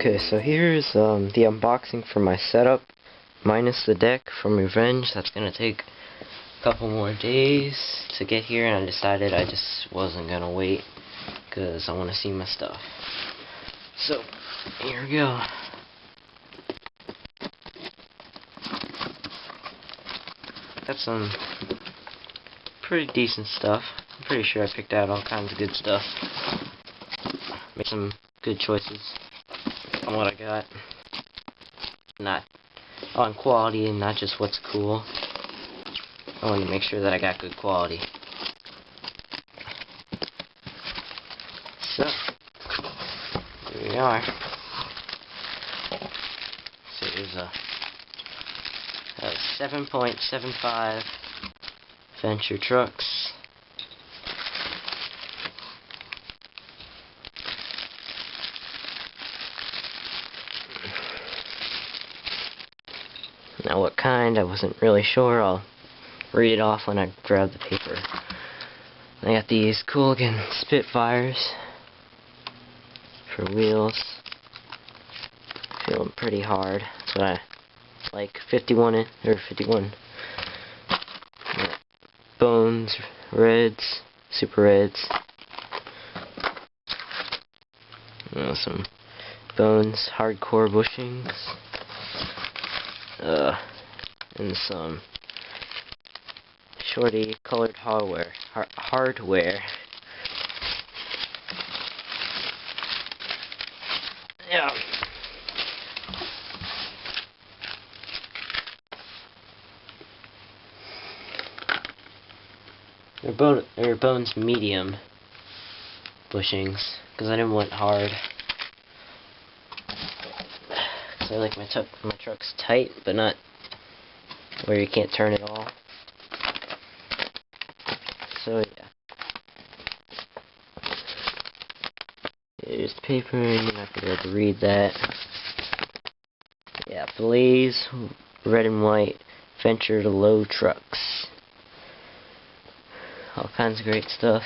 Okay, so here's the unboxing for my setup, minus the deck from Revenge. That's gonna take a couple more days to get here, and I decided I just wasn't gonna wait because I want to see my stuff. So, here we go. Got some pretty decent stuff. I'm pretty sure I picked out all kinds of good stuff. Made some good choices on what I got. Not on quality and not just what's cool. I wanted to make sure that I got good quality. So, here we are. So here's a 7.75 Venture Trucks. Now what kind, I wasn't really sure. I'll read it off when I grab the paper. I got these Cooligan Spitfires for wheels. Feel them pretty hard. That's what I like. 51 or 51. Bones Reds, Super Reds. Some Bones Hardcore bushings. And some Shorty colored hardware. Yeah. They're Bones medium bushings because I didn't want hard. I like my truck's tight, but not where you can't turn it all. So yeah. Here's the paper, you're not gonna be able to read that. Yeah, Blaze, red and white, Venture to Low trucks. All kinds of great stuff.